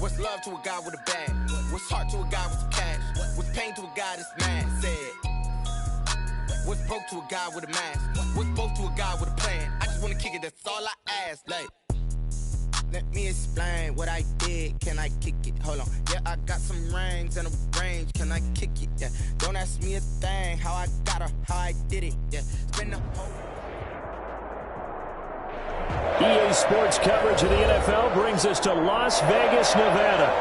What's love to a guy with a bag? What's heart to a guy with some cash? What's pain to a guy that's mad? Said. What's broke to a guy with a mask? What's both to a guy with a plan? I just wanna kick it, that's all I ask. Like, let me explain what I did. Can I kick it? Hold on. Yeah, I got some rings and a range. Can I kick it? Yeah. Don't ask me a thing. How I got her, how I did it. Yeah. Spend the whole. EA Sports coverage of the NFL brings us to Las Vegas, Nevada.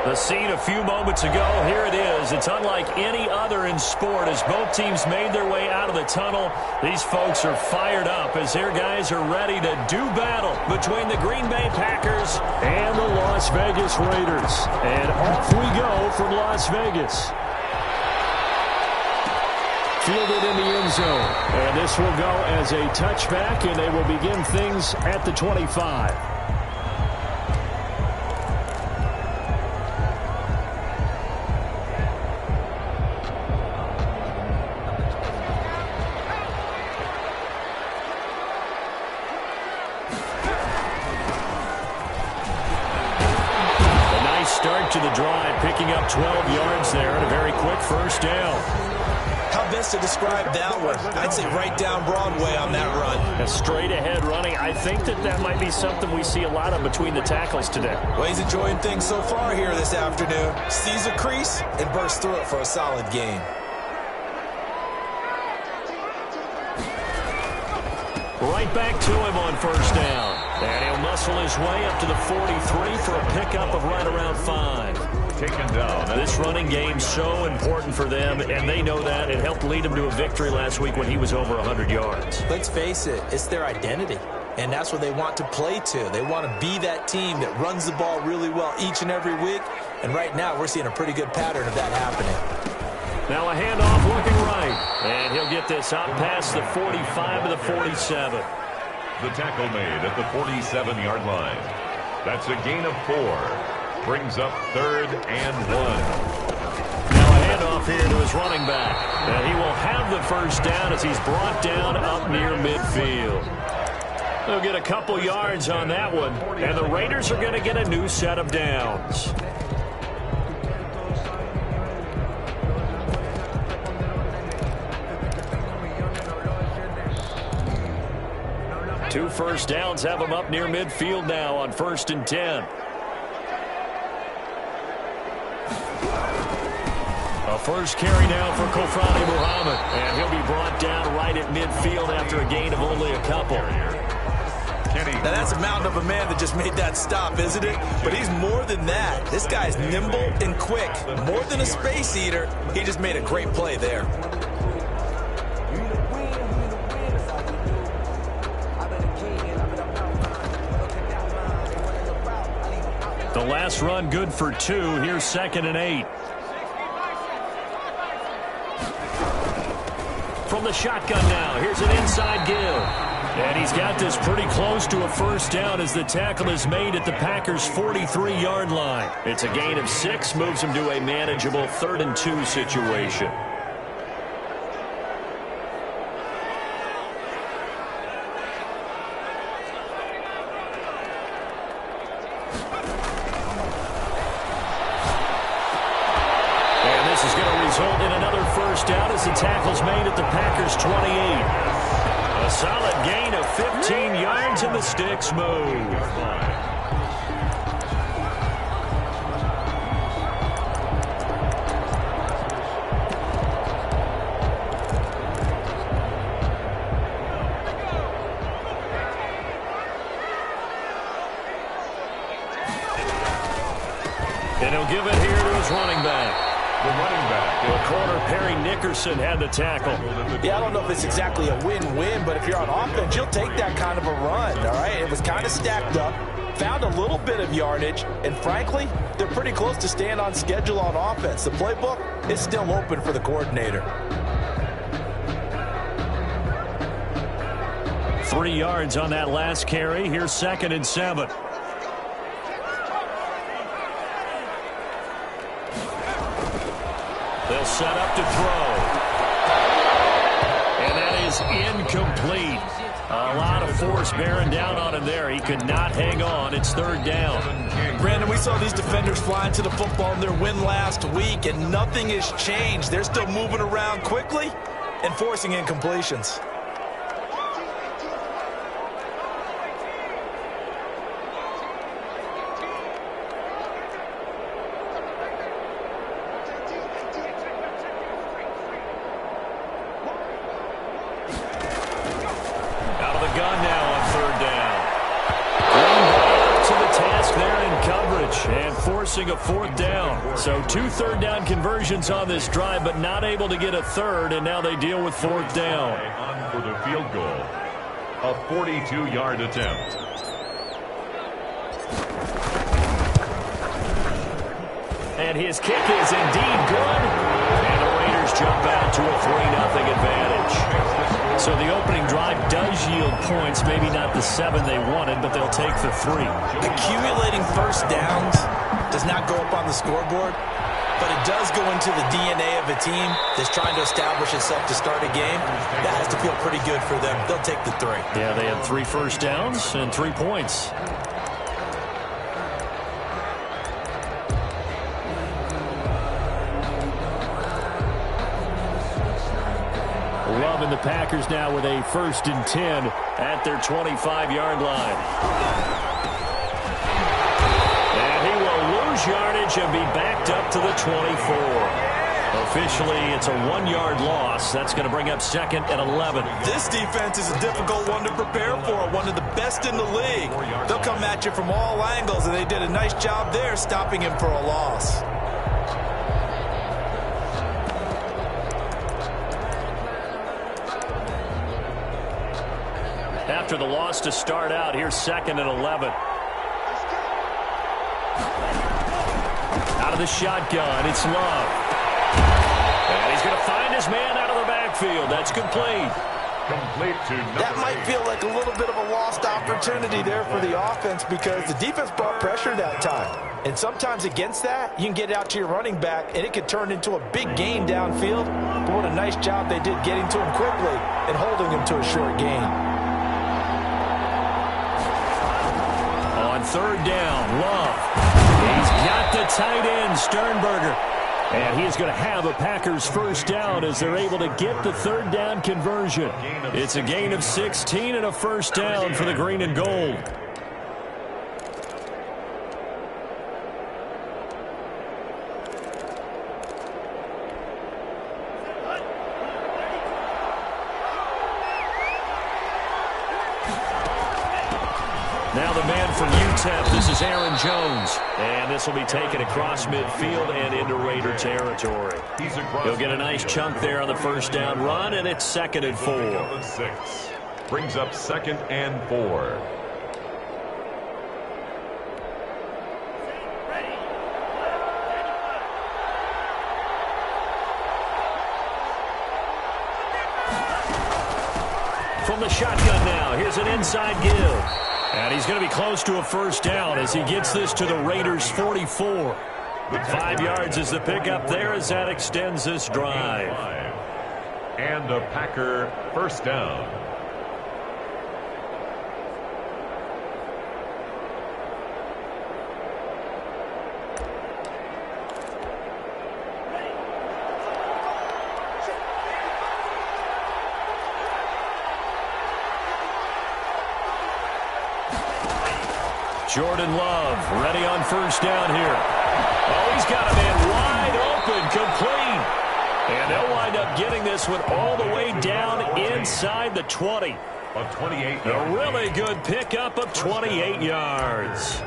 The scene a few moments ago, here it is. It's unlike any other in sport as both teams made their way out of the tunnel. These folks are fired up as their guys are ready to do battle between the Green Bay Packers and the Las Vegas Raiders. And off we go from Las Vegas. Fielded in the end zone. And this will go as a touchback, and they will begin things at the 25. Start to the drive, picking up 12 yards there and a very quick first down. How best to describe that one? I'd say right down Broadway on that run. A straight ahead running. I think that might be something we see a lot of between the tackles today. Well, he's enjoying things so far here this afternoon. Sees a crease and bursts through it for a solid gain. Right back to him on first down. And he'll muscle his way up to the 43 for a pickup of right around 5. Taken down. This running game so important for them, and they know that. It helped lead them to a victory last week when he was over 100 yards. Let's face it, it's their identity, and that's what they want to play to. They want to be that team that runs the ball really well each and every week, and right now we're seeing a pretty good pattern of that happening. Now a handoff looking right, and he'll get this up past the 45 to the 47. The tackle made at the 47-yard line. That's a gain of 4. Brings up 3rd and 1. Now a handoff here to his running back. And he will have the first down as he's brought down up near midfield. They'll get a couple yards on that one. And the Raiders are going to get a new set of downs. Two first downs have them up near midfield now on 1st and 10. A first carry now for Kofrani Muhammad. And he'll be brought down right at midfield after a gain of only a couple. Now that's a mountain of a man that just made that stop, isn't it? But he's more than that. This guy's nimble and quick. More than a space eater. He just made a great play there. The last run good for 2. Here's 2nd and 8. From the shotgun now. Here's an inside give. And he's got this pretty close to a first down as the tackle is made at the Packers' 43-yard line. It's a gain of 6, moves him to a manageable 3rd and 2 situation. Result in another first down as the tackle's made at the Packers' 28. A solid gain of 15 yards and the sticks move. And he'll give it here to his running back. The running back. The corner, Perry Nickerson, had the tackle. Yeah, I don't know if it's exactly a win-win, but if you're on offense, you'll take that kind of a run, all right? It was kind of stacked up, found a little bit of yardage, and frankly, they're pretty close to staying on schedule on offense. The playbook is still open for the coordinator. 3 yards on that last carry. Here's 2nd and 7. They'll set up to throw. And that is incomplete. A lot of force bearing down on him there. He could not hang on. It's third down. Brandon, we saw these defenders flying to the football in their win last week, and nothing has changed. They're still moving around quickly and forcing incompletions. A fourth down. So 2 third-down conversions on this drive, but not able to get a third, and now they deal with fourth down. On for the field goal. A 42-yard attempt. And his kick is indeed good. And the Raiders jump out to a 3-0 advantage. So the opening drive does yield points, maybe not the 7 they wanted, but they'll take the 3. Accumulating first downs does not go up on the scoreboard, but it does go into the DNA of a team that's trying to establish itself to start a game. That has to feel pretty good for them. They'll take the 3. Yeah, they had 3 first downs and 3 points. Love and the Packers now with a 1st and 10 at their 25-yard line. Yardage and be backed up to the 24. Officially, it's a 1-yard loss. That's going to bring up 2nd and 11. This defense is a difficult one to prepare for, one of the best in the league. They'll come at you from all angles, and they did a nice job there stopping him for a loss. After the loss to start out, here's 2nd and 11. Out of the shotgun, it's Love. And he's going to find his man out of the backfield. That's complete. Complete to that might feel like a little bit of a lost opportunity there for the offense because the defense brought pressure that time. And sometimes against that, you can get out to your running back, and it could turn into a big gain downfield. But what a nice job they did getting to him quickly and holding him to a short gain. On 3rd down, Love. He's got the tight end, Sternberger. And he is going to have a Packers 1st down as they're able to get the 3rd down conversion. It's a gain of 16 and a 1st down for the green and gold. Now the man from UTEP, this is Aaron Jones. And this will be taken across midfield and into Raider territory. He'll get a nice chunk there on the 1st down run, and it's 2nd and 4. 6. Brings up 2nd and 4. From the shotgun now, here's an inside give. And he's going to be close to a 1st down as he gets this to the Raiders' 44. 5 yards is the pickup there as that extends this drive. And a Packer 1st down. Jordan Love ready on 1st down here. Oh, he's got a man wide open, complete. And they'll wind up getting this one all the way down inside the 20. A 28. A really good pickup of 28 yards.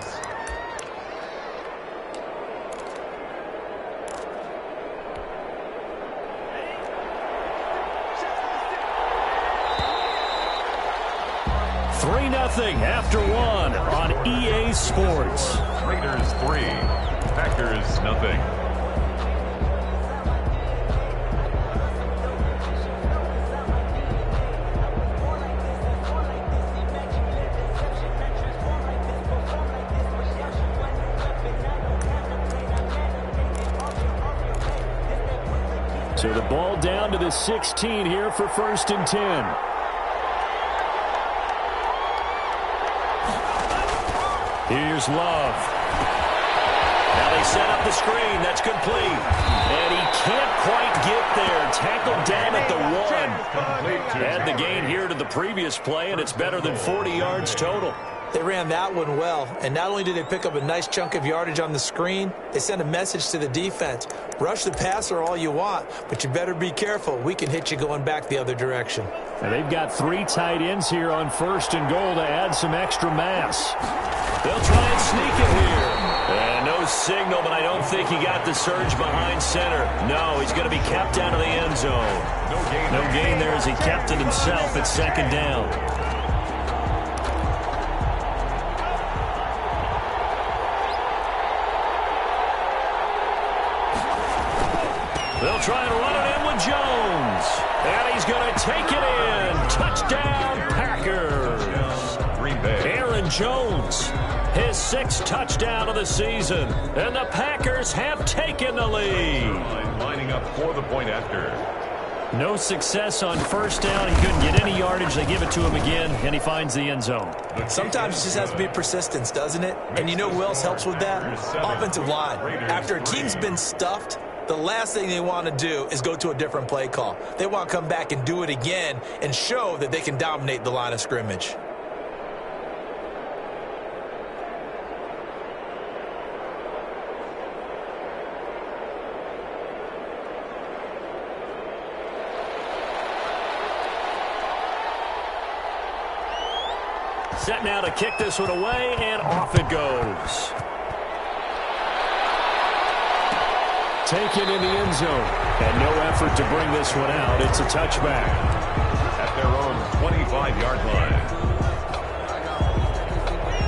After 1 on EA Sports. Raiders 3, Packers nothing. So the ball down to the 16 here for 1st and 10. Here's Love. Now they set up the screen. That's complete. And he can't quite get there. Tackled down at the 1. Add the gain here to the previous play, and it's better than 40 yards total. They ran that one well, and not only did they pick up a nice chunk of yardage on the screen, they sent a message to the defense. Rush the passer all you want, but you better be careful. We can hit you going back the other direction. And they've got 3 tight ends here on 1st and goal to add some extra mass. They'll try and sneak it here. And no signal, but I don't think he got the surge behind center. No, he's going to be kept out of the end zone. No gain there as he kept it himself at 2nd down. They'll try and run it in with Jones. And he's going to take it in. Touchdown, Packers. Aaron Jones, his 6th touchdown of the season. And the Packers have taken the lead. Lining up for the point after. No success on 1st down. He couldn't get any yardage. They give it to him again, and he finds the end zone. Sometimes it just has to be persistence, doesn't it? And you know who else helps with that? Offensive line. After a team's been stuffed, the last thing they want to do is go to a different play call. They want to come back and do it again and show that they can dominate the line of scrimmage. Set now to kick this one away, and off it goes. Taken in the end zone. And no effort to bring this one out. It's a touchback. At their own 25-yard line.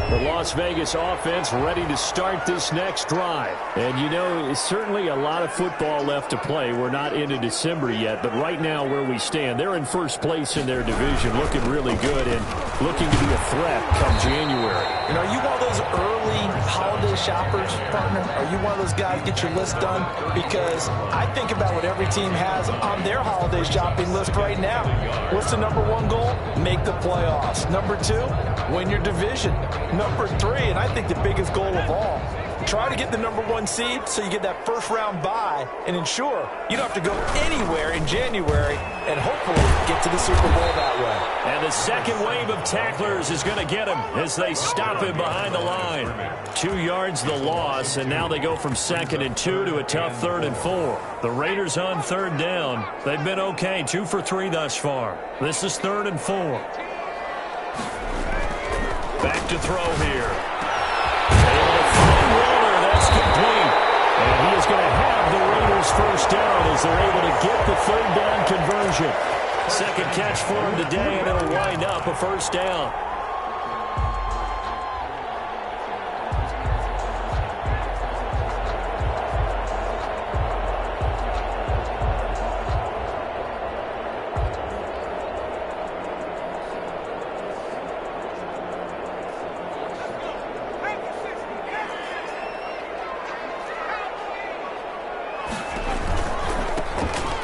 The Las Vegas offense ready to start this next drive. And, you know, certainly a lot of football left to play. We're not into December yet, but right now where we stand, they're in 1st place in their division, looking really good and looking to be a threat come January. And are you one of those early holiday shoppers, partner? Are you one of those guys get your list done? Because I think about what every team has on their holiday shopping list right now. What's the number 1 goal? Make the playoffs. Number 2, win your division. Number 3, and I think the biggest goal of all, try to get the number 1 seed so you get that 1st round bye and ensure you don't have to go anywhere in January and hopefully get to the Super Bowl that way. And the second wave of tacklers is going to get him as they stop him behind the line. 2 yards the loss, and now they go from 2nd and 2 to a tough 3rd and 4. The Raiders on 3rd down. They've been okay, 2 for 3 thus far. This is 3rd and 4. Back to throw here. Able to find Waller. That's complete. And he is going to have the Raiders 1st down as they're able to get the 3rd down conversion. 2nd catch for him today, and it'll wind up a 1st down.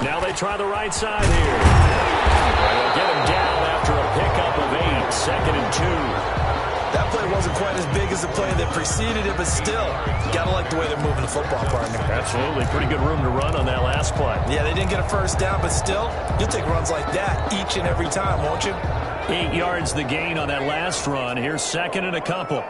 Now they try the right side here. They'll get him down after a pickup of 8, 2nd and 2. That play wasn't quite as big as the play that preceded it, but still, you got to like the way they're moving the football, partner. Absolutely. Pretty good room to run on that last play. Yeah, they didn't get a 1st down, but still, you'll take runs like that each and every time, won't you? 8 yards the gain on that last run. Here's 2nd and a couple.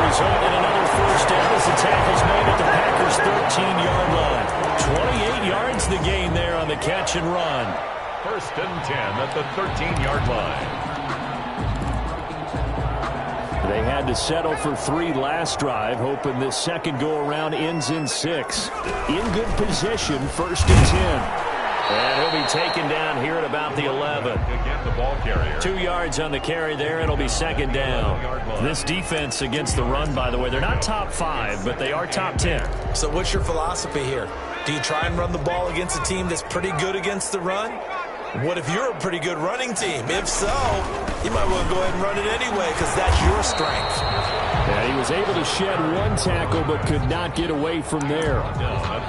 Result in another 1st down as the tackle's made at the Packers' 13-yard line. 28 yards the gain there on the catch and run. 1st and 10 at the 13-yard line. They had to settle for 3 last drive, hoping this second go-around ends in 6. In good position, 1st and 10. And he'll be taken down here at about the 11. Again, the ball carrier. 2 yards on the carry there, and it'll be 2nd down. This defense against the run, by the way, they're not top 5, but they are top 10. So what's your philosophy here? Do you try and run the ball against a team that's pretty good against the run? What if you're a pretty good running team? If so, you might want to go ahead and run it anyway because that's your strength. Yeah, he was able to shed one tackle but could not get away from there.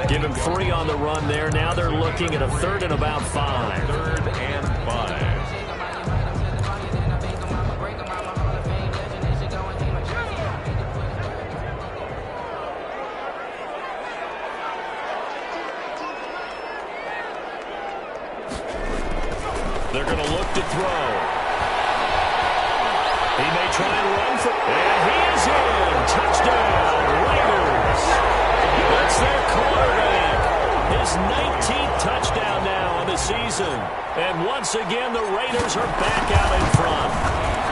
Give him 3 on the run there. Now they're looking at a 3rd and about 5. 3rd and 5. They're going to look to throw. He may try and run for it. And he is in. Touchdown, Raiders. That's their quarterback. His 19th touchdown now on the season. And once again, the Raiders are back out in front.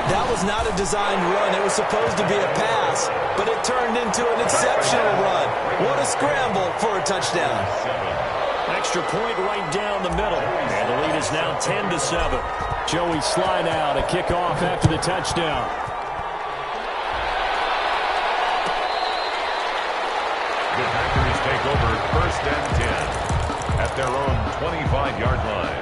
That was not a designed run. It was supposed to be a pass, but it turned into an exceptional run. What a scramble for a touchdown. Extra point right down the middle. And the lead is now 10-7. Joey slide out, a kickoff after the touchdown. The Packers take over 1st and 10 at their own 25-yard line.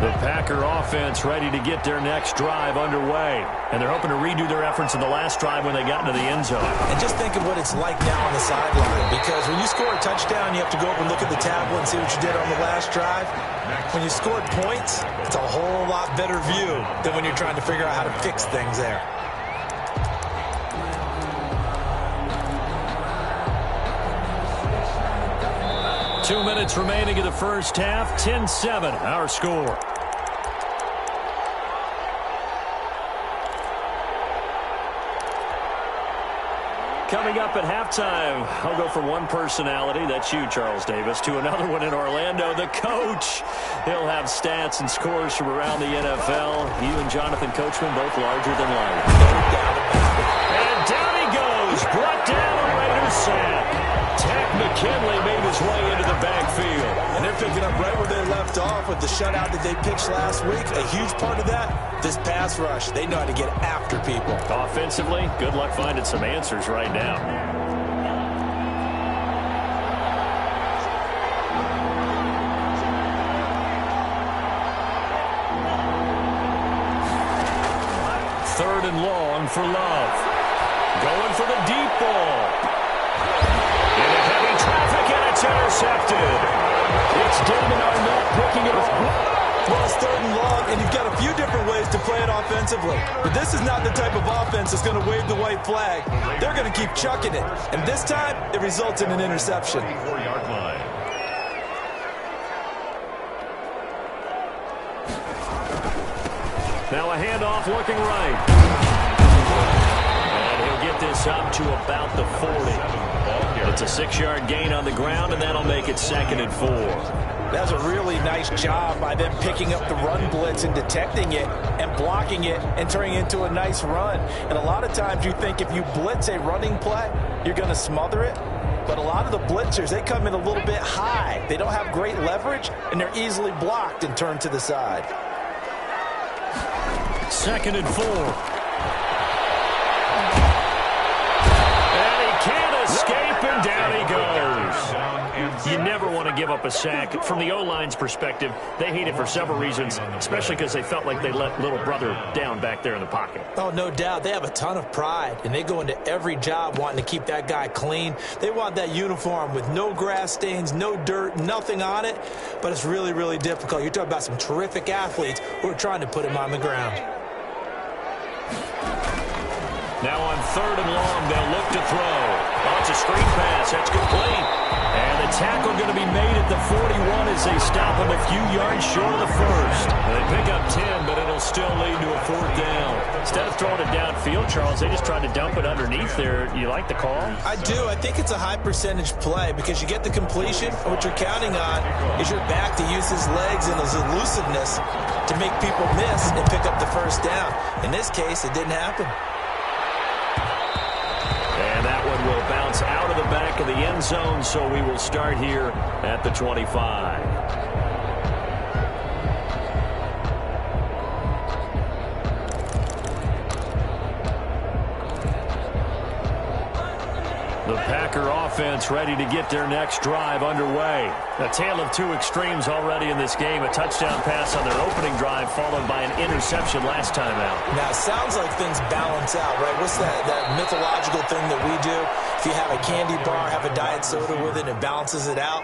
The Packer offense ready to get their next drive underway. And they're hoping to redo their efforts in the last drive when they got into the end zone. And just think of what it's like now on the sideline, because when you score a touchdown, you have to go over and look at the tablet and see what you did on the last drive. When you scored points, it's a whole lot better view than when you're trying to figure out how to fix things there. Two minutes remaining in the first half. 10-7, our score. Coming up at halftime, I'll go from one personality, that's you, Charles Davis, to another one in Orlando, the coach. He'll have stats and scores from around the NFL. You and Jonathan Coachman, both larger than life. And down he goes, brought down a Raiders sack. Tack McKinley made his way into the backfield. And they're picking up right where they left off with the shutout that they pitched last week. A huge part of that, this pass rush. They know how to get after people. Offensively, good luck finding some answers right now. Third and long for Love. Going for the deep ball. Into heavy traffic, and it's intercepted. It's Damon Arnett picking it up. Well, it's 3rd and long, and you've got a few different ways to play it offensively. But this is not the type of offense that's going to wave the white flag. They're going to keep chucking it. And this time, it results in an interception. 4-yard line. Now a handoff looking right. And he'll get this up to about the 40. It's a 6-yard gain on the ground, and that'll make it 2nd and 4. That's a really nice job by them picking up the run blitz and detecting it and blocking it and turning it into a nice run. And a lot of times you think if you blitz a running play, you're going to smother it. But a lot of the blitzers, they come in a little bit high. They don't have great leverage, and they're easily blocked and turned to the side. 2nd and 4. And he can't escape, and down he goes. You never want to give up a sack. From the O-line's perspective, they hate it for several reasons, especially because they felt like they let little brother down back there in the pocket. Oh, no doubt. They have a ton of pride, and they go into every job wanting to keep that guy clean. They want that uniform with no grass stains, no dirt, nothing on it, but it's really, really difficult. You're talking about some terrific athletes who are trying to put him on the ground. Now on 3rd and long, they'll look to throw. Oh, it's a screen pass. That's complete. And the tackle going to be made at the 41 as they stop him a few yards short of the first. They pick up 10, but it'll still lead to a 4th down. Instead of throwing it downfield, Charles, they just tried to dump it underneath there. You like the call? I do. I think it's a high percentage play because you get the completion, and what you're counting on is your back to use his legs and his elusiveness to make people miss and pick up the 1st down. In this case, it didn't happen. And that one will bounce out of the back of the end zone, so we will start here at the 25. The Packer offense ready to get their next drive underway. A tale of two extremes already in this game. A touchdown pass on their opening drive followed by an interception last time out. Now, it sounds like things balance out, right? What's that mythological thing that we do? If you have a candy bar, have a diet soda with it, it balances it out.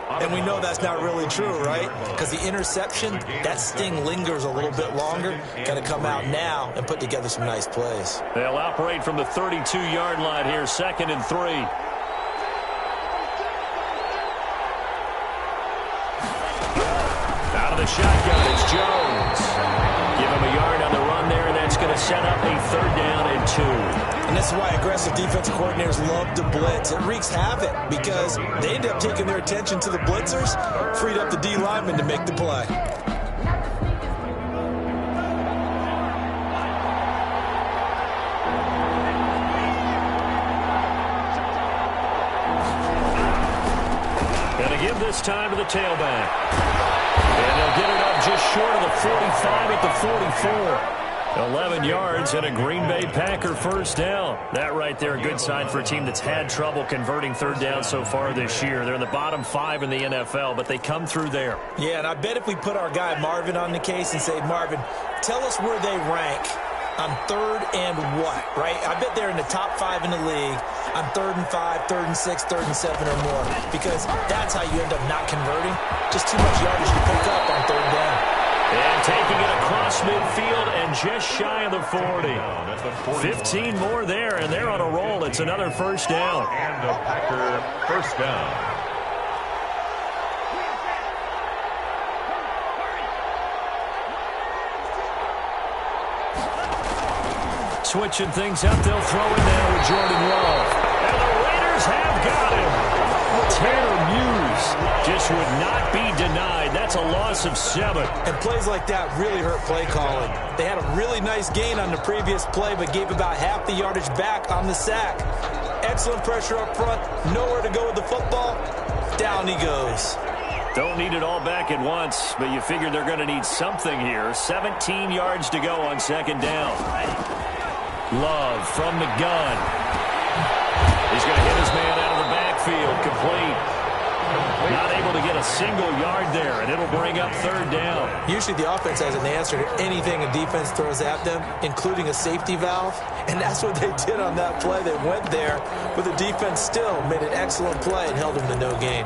And we know that's not really true, right? Because the interception, that sting lingers a little bit longer. Got to come out now and put together some nice plays. They'll operate from the 32-yard line here, 2nd and 3. Out of the shotgun, it's Jones. Give him a yard on the run there, and that's going to set up a 3rd down and 2. And this is why aggressive defensive coordinators love to blitz. It wreaks havoc because they end up taking their attention to the blitzers, freed up the D lineman to make the play. Going to give this time to the tailback. And they'll get it up just short of the 45 at the 44. 11 yards and a Green Bay Packer 1st down. That right there, a good sign for a team that's had trouble converting 3rd down so far this year. They're in the bottom 5 in the NFL, but they come through there. Yeah, and I bet if we put our guy Marvin on the case and say, Marvin, tell us where they rank on 3rd and what, right? I bet they're in the top 5 in the league on 3rd and 5, 3rd and 6, 3rd and 7 or more, because that's how you end up not converting. Just too much yardage to pick up on 3rd down. And taking it across midfield and just shy of the 40. 15 more there, and they're on a roll. It's another 1st down. And a Packer 1st down. Switching things up, they'll throw it now with Jordan Love. And the Raiders have got him. Tanner Muse just would not be denied. That's a loss of 7. And plays like that really hurt play calling. They had a really nice gain on the previous play, but gave about half the yardage back on the sack. Excellent pressure up front. Nowhere to go with the football. Down he goes. Don't need it all back at once, but you figure they're going to need something here. 17 yards to go on 2nd down. Love from the gun. He's going to hit his man out of the backfield. Complete. Not able to get a single yard there, and it'll bring up 3rd down. Usually the offense has an answer to anything a defense throws at them, including a safety valve, and that's what they did on that play. They went there, but the defense still made an excellent play and held them to no gain.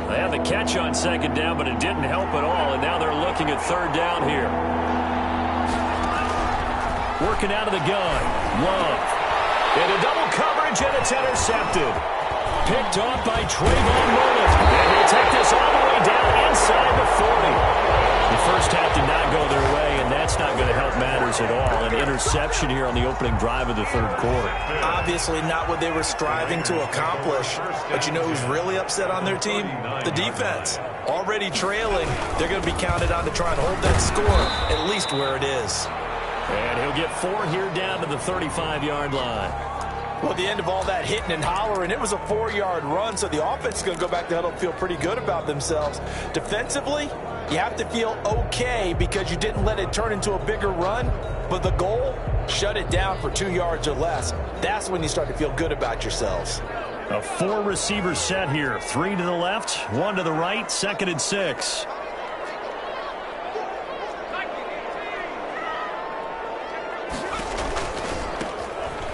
They had the catch on 2nd down, but it didn't help at all, and now they're looking at 3rd down here. Working out of the gun. Love. Into double coverage, and it's intercepted. Picked off by Trayvon Mullen. And he'll take this all the way down inside the 40. The first half did not go their way, and that's not going to help matters at all. An interception here on the opening drive of the 3rd quarter. Obviously not what they were striving to accomplish. But you know who's really upset on their team? The defense. Already trailing, they're going to be counted on to try and hold that score, at least where it is. And he'll get 4 here down to the 35-yard line. Well, at the end of all that hitting and hollering, it was a 4-yard run, so the offense is going to go back to huddle and feel pretty good about themselves. Defensively, you have to feel okay because you didn't let it turn into a bigger run, but the goal, shut it down for 2 yards or less. That's when you start to feel good about yourselves. A 4-receiver set here. 3 to the left, 1 to the right, 2nd and 6.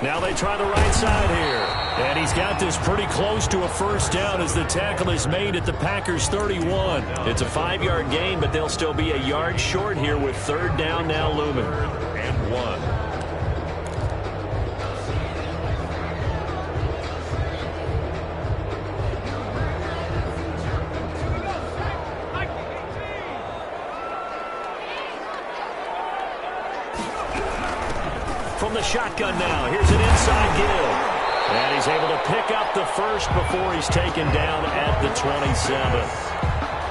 Now they try the right side here. And he's got this pretty close to a 1st down as the tackle is made at the Packers' 31. It's a 5-yard gain, but they'll still be a yard short here with 3rd down now looming. 3rd and 1. From the shotgun now, here's an inside give. And he's able to pick up the 1st before he's taken down at the 27.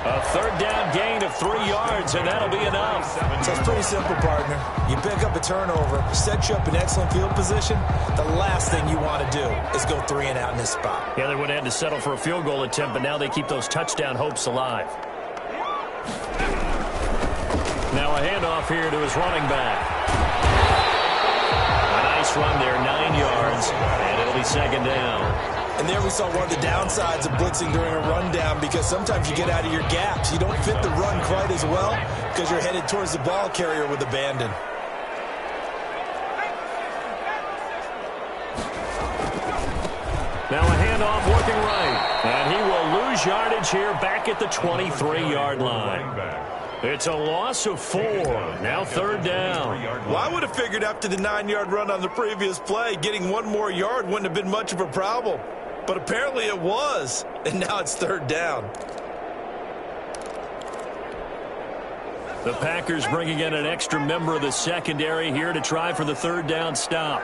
A 3rd down gain of 3 yards, and that'll be enough. So it's pretty simple, partner. You pick up a turnover, set you up in excellent field position. The last thing you want to do is go 3 and out in this spot. Yeah, they would have had to settle for a field goal attempt, but now they keep those touchdown hopes alive. Now a handoff here to his running back. A nice run there, 9 yards, and it'll be second down. And there we saw one of the downsides of blitzing during a rundown, because sometimes you get out of your gaps. You don't fit the run quite as well because you're headed towards the ball carrier with abandon. Now a handoff working right, and he will lose yardage here back at the 23-yard line. It's a loss of 4. Now third down. Well, I would have figured after the 9-yard run on the previous play, getting one more yard wouldn't have been much of a problem. But apparently it was, and now it's third down. The Packers bringing in an extra member of the secondary here to try for the third down stop.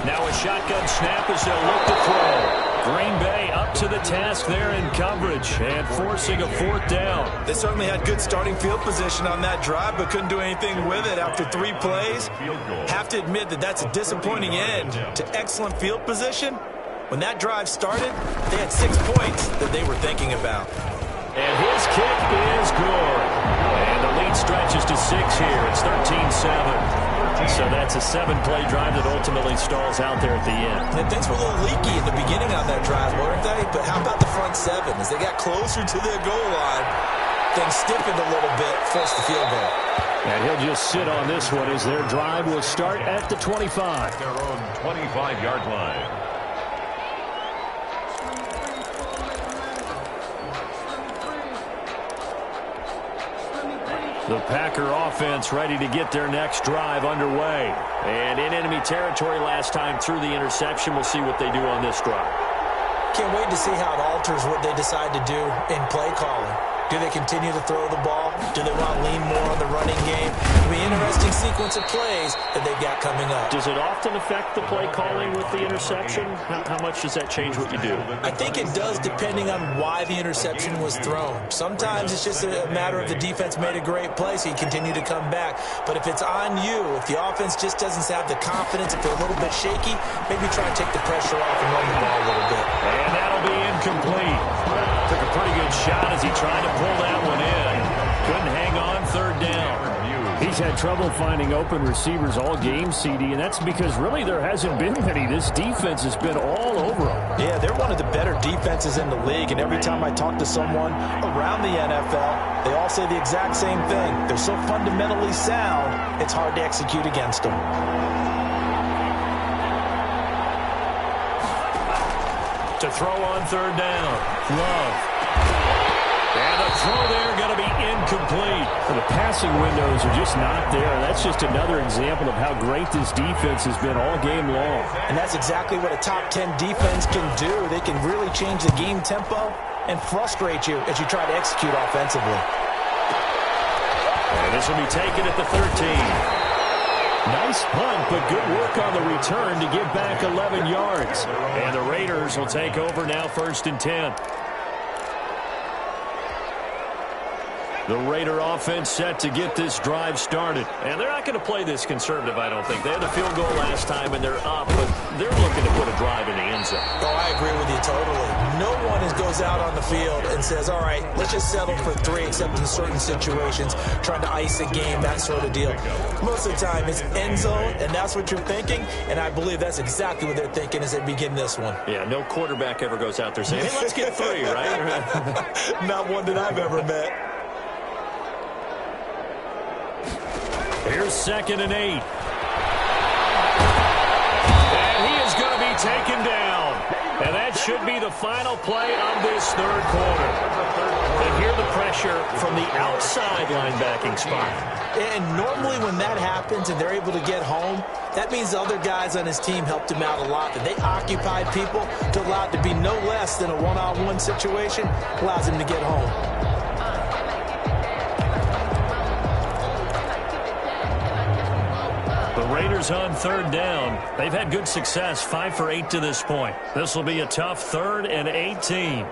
Now a shotgun snap as they'll look to throw. Green Bay up to the task there in coverage and forcing a fourth down. They certainly had good starting field position on that drive, but couldn't do anything with it after 3 plays. Have to admit that that's a disappointing end to excellent field position. When that drive started, they had 6 points that they were thinking about. And his kick is good. And the lead stretches to 6 here. It's 13-7. So that's a 7-play drive that ultimately stalls out there at the end. And things were a little leaky in the beginning on that drive, weren't they? But how about the front 7? As they got closer to their goal line, things stiffened a little bit, forced the field goal. And he'll just sit on this one as their drive will start at the 25. Their own 25-yard line. The Packer offense ready to get their next drive underway. And in enemy territory last time through the interception. We'll see what they do on this drive. Can't wait to see how it alters what they decide to do in play calling. Do they continue to throw the ball? Do they want to lean more on the running game? It'll be an interesting sequence of plays that they've got coming up. Does it often affect the play calling with the interception? How much does that change what you do? I think it does, depending on why the interception was thrown. Sometimes it's just a matter of the defense made a great play, so you continue to come back. But if it's on you, if the offense just doesn't have the confidence, if they're a little bit shaky, maybe try and take the pressure off and run the ball a little bit. And that'll be incomplete. Took a pretty good shot as he tried to pull that one in. Couldn't hang on, third down. He's had trouble finding open receivers all game, CD, and that's because really there hasn't been many. This defense has been all over them. Yeah, they're one of the better defenses in the league, and every time I talk to someone around the NFL, they all say the exact same thing. They're so fundamentally sound, it's hard to execute against them. To throw on third down. Love. And a throw there going to be incomplete. The passing windows are just not there. That's just another example of how great this defense has been all game long. And that's exactly what a top 10 defense can do. They can really change the game tempo and frustrate you as you try to execute offensively. And this will be taken at the 13. Nice punt, but good work on the return to get back 11 yards. And the Raiders will take over now, 1st and 10. The Raider offense set to get this drive started. And they're not going to play this conservative, I don't think. They had the field goal last time, and they're up, but they're looking to put a drive in the end zone. Oh, I agree with you totally. No one goes out on the field and says, all right, let's just settle for 3, except in certain situations, trying to ice a game, that sort of deal. Most of the time, it's end zone, and that's what you're thinking, and I believe that's exactly what they're thinking as they begin this one. Yeah, no quarterback ever goes out there saying, hey, let's get 3, right? Not one that I've ever met. Here's 2nd and 8. And he is going to be taken down. And that should be the final play of this third quarter. And here the pressure from the outside linebacking spot. And normally when that happens and they're able to get home, that means the other guys on his team helped him out a lot. That they occupied people to allow it to be no less than a one-on-one situation, allows him to get home. Raiders on third down. They've had good success, 5 for 8 to this point. This will be a tough 3rd and 18.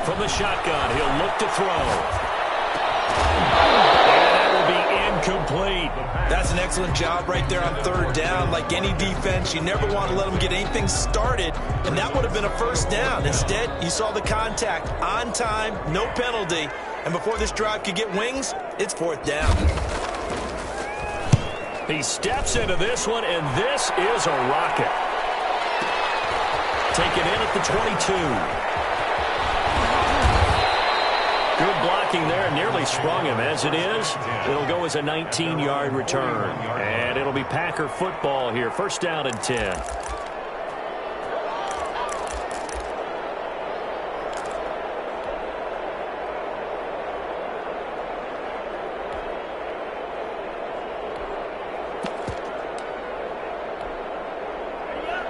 From the shotgun, he'll look to throw. And that will be incomplete. That's That's an excellent job right there on third down. Like any defense, you never want to let them get anything started, and that would have been a first down. Instead, you saw the contact on time, no penalty, and before this drive could get wings, it's fourth down. He steps into this one, and this is a rocket. Taken in at the 22. Good blocking there, nearly sprung him. As it is, it'll go as a 19-yard return. And it'll be Packer football here. First down and 10.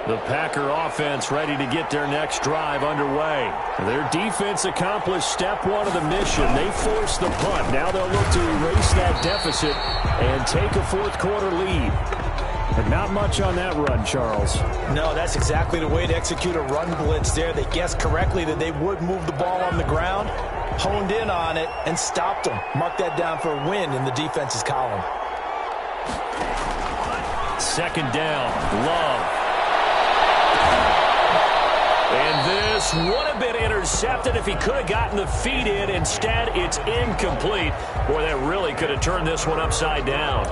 The Packer offense ready to get their next drive underway. Their defense accomplished step one of the mission. They forced the punt. Now they'll look to erase that deficit and take a fourth-quarter lead. But not much on that run, Charles. No, that's exactly the way to execute a run blitz there. They guessed correctly that they would move the ball on the ground, honed in on it, and stopped them. Mark that down for a win in the defense's column. Second down, Love. And this would have been intercepted if he could have gotten the feet in. Instead, it's incomplete. Boy, that really could have turned this one upside down.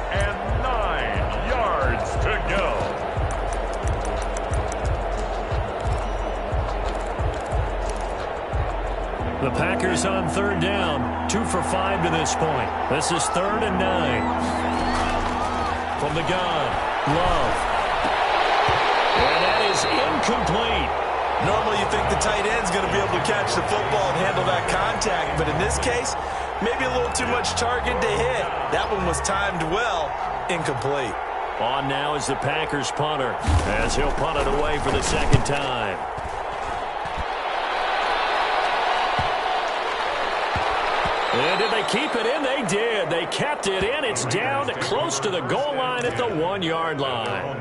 And 9 yards to go. The Packers on third down. 2 for 5 to this point. This is 3rd and 9. From the gun, Love. And that is incomplete. Normally you think the tight end's going to be able to catch the football and handle that contact, but in this case, maybe a little too much target to hit. That one was timed well, incomplete. On now is the Packers punter, as he'll punt it away for the second time. And did they keep it in? They did. They kept it in. It's down close to the goal line at the 1-yard line.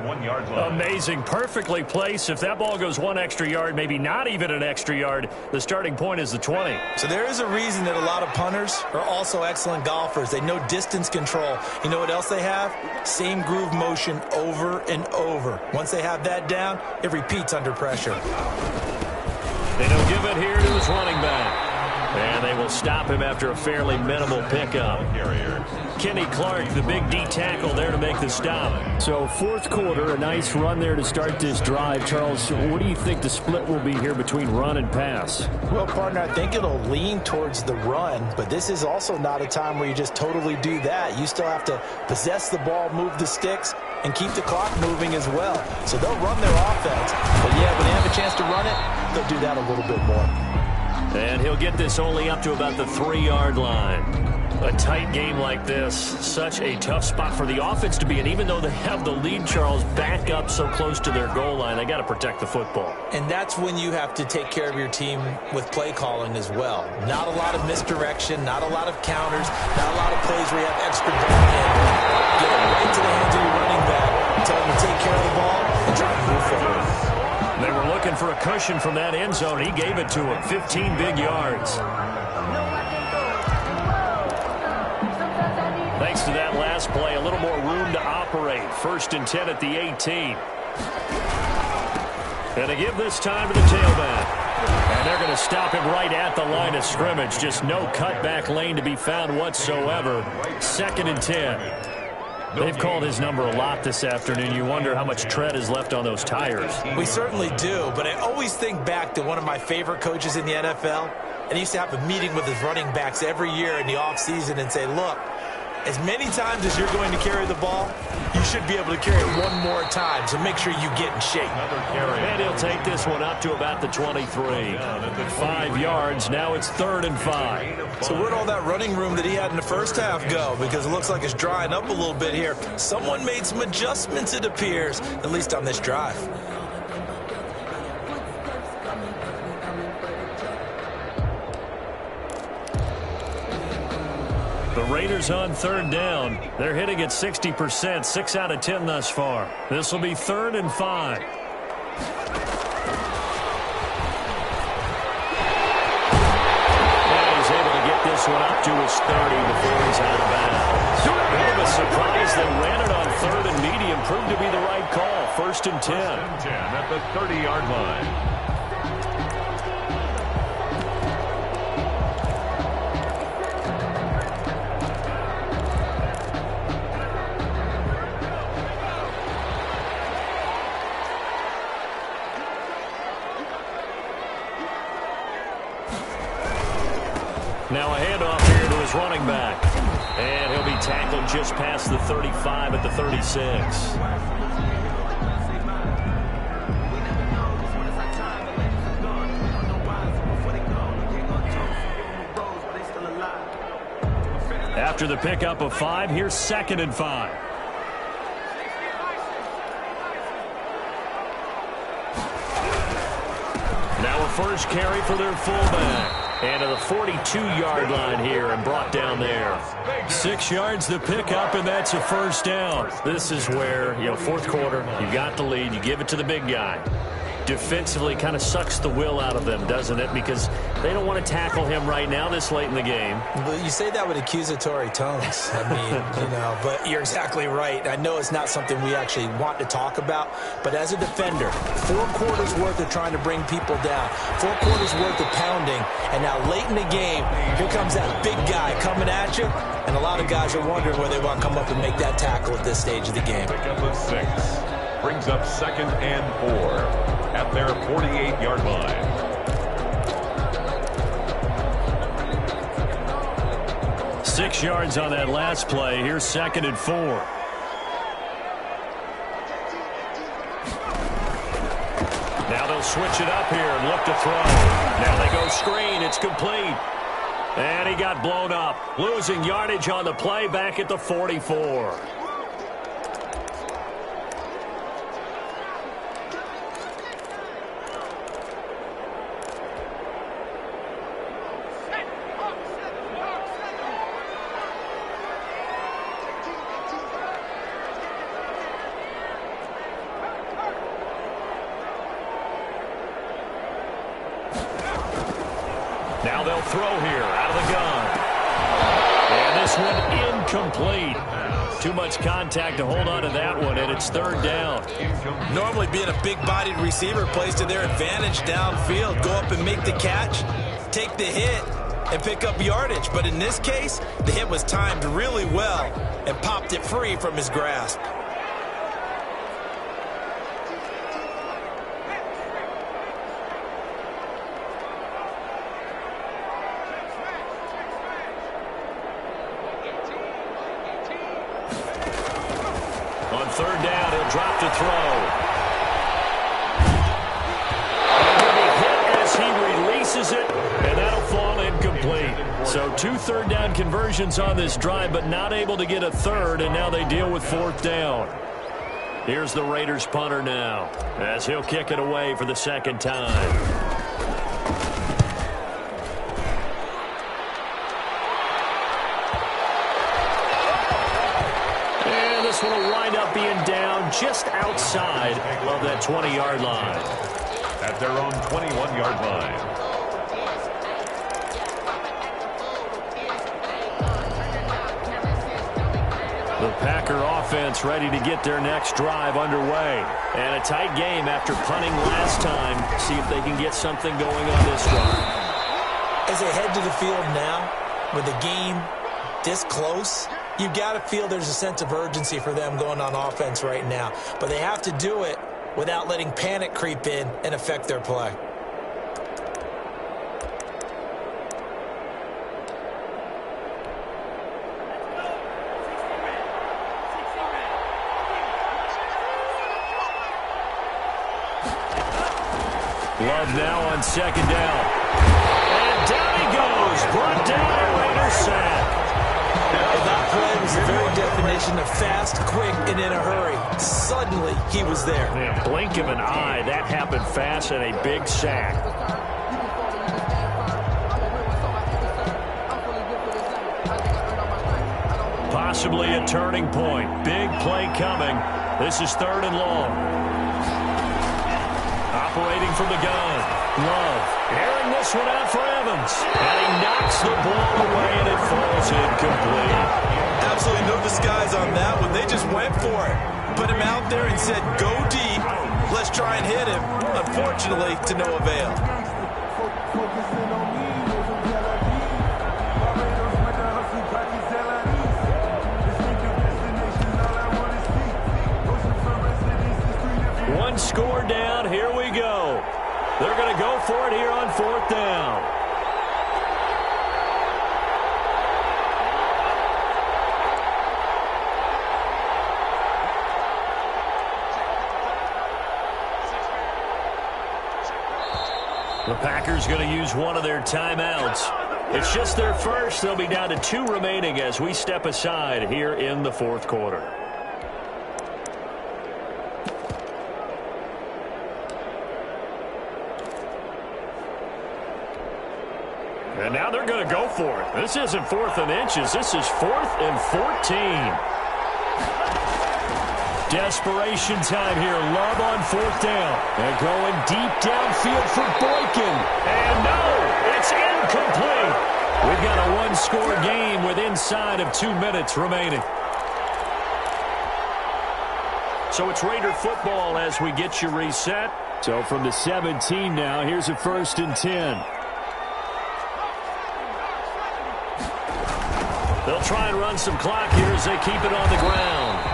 Amazing. Perfectly placed. If that ball goes 1 extra yard, maybe not even an extra yard, the starting point is the 20. So there is a reason that a lot of punters are also excellent golfers. They know distance control. You know what else they have? Same groove motion over and over. Once they have that down, it repeats under pressure. And he'll give it here to his running back. And they will stop him after a fairly minimal pickup. Kenny Clark, the big D tackle there to make the stop. So fourth quarter, a nice run there to start this drive. Charles, what do you think the split will be here between run and pass? Well, partner, I think it'll lean towards the run, but this is also not a time where you just totally do that. You still have to possess the ball, move the sticks, and keep the clock moving as well. So they'll run their offense, but yeah, when they have a chance to run it, they'll do that a little bit more. And he'll get this only up to about the 3-yard line. A tight game like this, such a tough spot for the offense to be in. Even though they have the lead, Charles, back up so close to their goal line, they got to protect the football. And that's when you have to take care of your team with play calling as well. Not a lot of misdirection, not a lot of counters, not a lot of plays where you have extra ball handling. Get it right to the hands of your running back, tell him to take care of the ball, and try to move forward. They were looking for a cushion from that end zone. He gave it to him. 15 big yards. Thanks to that last play, a little more room to operate. 1st and 10 at the 18. And they give this time to the tailback. And they're going to stop him right at the line of scrimmage. Just no cutback lane to be found whatsoever. 2nd and 10. They've called his number a lot this afternoon. You wonder how much tread is left on those tires. We certainly do, but I always think back to one of my favorite coaches in the NFL. And he used to have a meeting with his running backs every year in the offseason and say, look, as many times as you're going to carry the ball, you should be able to carry it one more time, so make sure you get in shape. And he'll take this one up to about the 23. 5 yards, now it's 3rd and 5. So where'd all that running room that he had in the first half go? Because it looks like it's drying up a little bit here. Someone made some adjustments, it appears, at least on this drive. The Raiders on 3rd down. They're hitting at 60%, 6 out of 10 thus far. This will be 3rd and 5. And he's able to get this one up to his 30 before he's out of bounds. Bit of a surprise and proved to be the right call. 1st and 10. 1st and 10 at the 30-yard line. Now a handoff here to his running back. And he'll be tackled just past the 35 at the 36. After the pickup of 5, here's 2nd and 5. Now a first carry for their fullback. And to the 42-yard line here and brought down there. 6 yards the pickup, and that's a 1st down. This is where, 4th quarter, you got the lead, you give it to the big guy. Defensively kind of sucks the will out of them, doesn't it? Because they don't want to tackle him right now this late in the game. But you say that with accusatory tones. I mean, but you're exactly right. I know it's not something we actually want to talk about, but as a defender, 4 quarters worth of trying to bring people down, 4 quarters worth of pounding, and now late in the game, here comes that big guy coming at you, and a lot of guys are wondering whether they want to come up and make that tackle at this stage of the game. Pick up of 6. Brings up 2nd and 4. At their 48-yard line. Six yards on that last play. Here's 2nd and 4. Now they'll switch it up here and look to throw. Now they go screen. It's complete. And he got blown up. Losing yardage on the play back at the 44. Now they'll throw here out of the gun. And this one incomplete. Too much contact to hold on to that one, and it's 3rd down. Normally being a big-bodied receiver plays to their advantage downfield. Go up and make the catch, take the hit, and pick up yardage. But in this case, the hit was timed really well and popped it free from his grasp. On 3rd down, he'll drop to throw. And he'll be hit as he releases it, and that'll fall incomplete. So 2 3rd down conversions on this drive, but not able to get a 3rd, and now they deal with 4th down. Here's the Raiders punter now, as he'll kick it away for the 2nd time. This one will wind up being down just outside of that 20-yard line. At their own 21-yard line. The Packer offense ready to get their next drive underway. And a tight game after punting last time. See if they can get something going on this drive. As they head to the field now, with the game this close, you got to feel there's a sense of urgency for them going on offense right now. But they have to do it without letting panic creep in and affect their play. Love now on 2nd down. And down he goes. Brought down a Raider sack. That play was the very definition of fast, quick, and in a hurry. Suddenly, he was there. Yeah, blink of an eye, that happened fast and a big sack. Possibly a turning point. Big play coming. This is 3rd and long. Operating from the gun. Love airing this one out for Evans. And he knocks the ball away, and it falls incomplete. Absolutely no those guys on that one. They just went for it. Put him out there and said, go deep. Let's try and hit him. Unfortunately, to no avail. One score down. Here we go. They're going to go for it here on 4th down. The Packers going to use one of their timeouts. It's just their first. They'll be down to 2 remaining as we step aside here in the 4th quarter. And now they're going to go for it. This isn't 4th and inches. This is 4th and 14. Desperation time here. Love on 4th down. And going deep downfield for Boykin. And no, it's incomplete. We've got a one-score game with inside of 2 minutes remaining. So it's Raider football as we get you reset. So from the 17 now, here's a 1st and 10. They'll try and run some clock here as they keep it on the ground.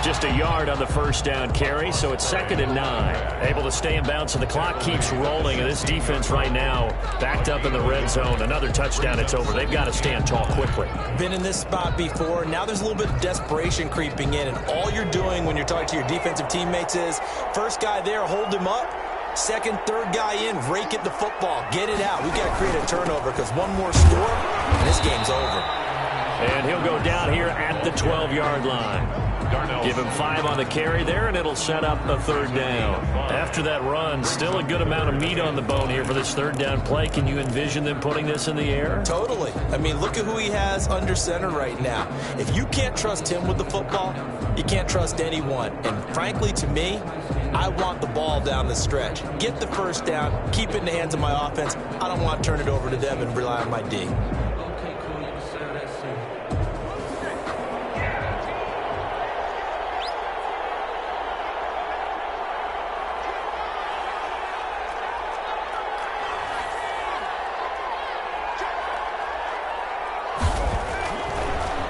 Just a yard on the 1st down carry, so it's 2nd and 9. Able to stay in bounds, and the clock keeps rolling. And this defense right now backed up in the red zone. Another touchdown, it's over. They've got to stand tall quickly. Been in this spot before. Now there's a little bit of desperation creeping in, and all you're doing when you're talking to your defensive teammates is first guy there, hold him up. Second, third guy in, rake at the football. Get it out. We've got to create a turnover because one more score, and this game's over. And he'll go down here at the 12-yard line. Give him 5 on the carry there, and it'll set up a 3rd down. After that run, still a good amount of meat on the bone here for this 3rd down play. Can you envision them putting this in the air? Totally. I mean, look at who he has under center right now. If you can't trust him with the football, you can't trust anyone. And frankly, to me, I want the ball down the stretch. Get the 1st down, keep it in the hands of my offense. I don't want to turn it over to them and rely on my D.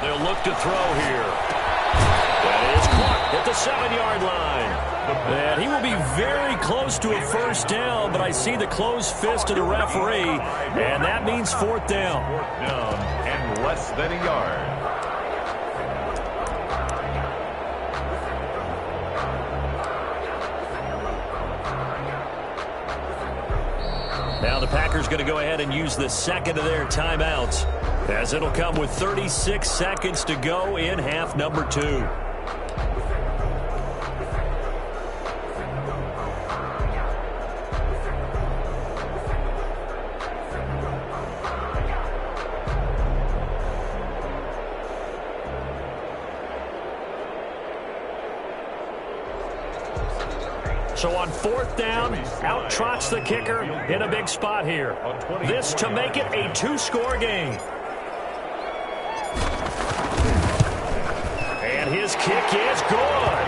They'll look to throw here. That is caught at the 7-yard line. And he will be very close to a 1st down, but I see the closed fist of the referee, and that means 4th down. 4th down and less than a yard. Now the Packers going to go ahead and use the 2nd of their timeouts, as it'll come with 36 seconds to go in half number 2. So on 4th down, out trots the kicker in a big spot here. This to make it a 2-score game. And his kick is good.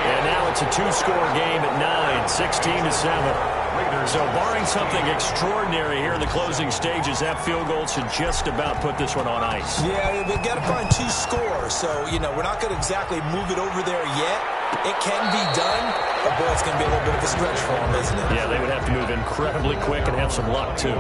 And now it's a 2-score game at 9, 16-7. So barring something extraordinary here in the closing stages, that field goal should just about put this one on ice. Yeah, they've got to find 2 scores. So, we're not going to exactly move it over there yet. It can be done, but boy, it's going to be a little bit of a stretch for them, isn't it? Yeah, they would have to move incredibly quick and have some luck, too.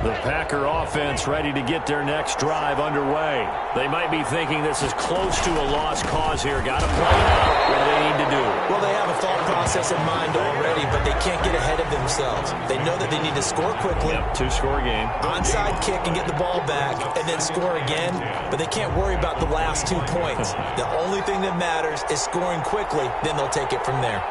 The Packer offense ready to get their next drive underway. They might be thinking this is close to a lost cause here. Got to play it out. What do they need to do? Well, they have a thought process in mind already, but they can't get ahead of themselves. They know that they need to score quickly. Yep, 2-score game. Onside kick and get the ball back and then score again, but they can't worry about the last 2 points. The only thing that matters is scoring quickly, then they'll take it from there.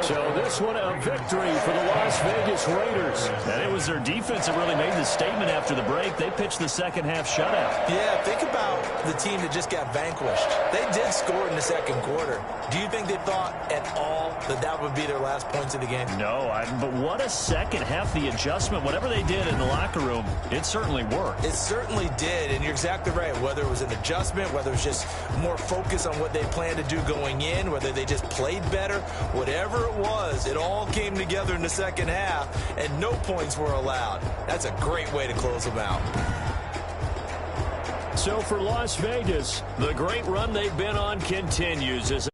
So this one a victory for the Las Vegas Raiders. And it was their defense that really made the statement after the break. They pitched the second half shutout. Yeah, think about the team that just got vanquished. They did score in the second quarter. Do you think they thought at all that that would be their last points of the game? No, but what a second half. The adjustment, whatever they did in the locker room, it certainly worked. It certainly did, and you're exactly right. Whether it was an adjustment, whether it was just more focus on what they planned to do going in, whether they just played better, whatever it was, it all came together in the second half, and no points were allowed. That's a great way to close them out. So for Las Vegas, the great run they've been on continues as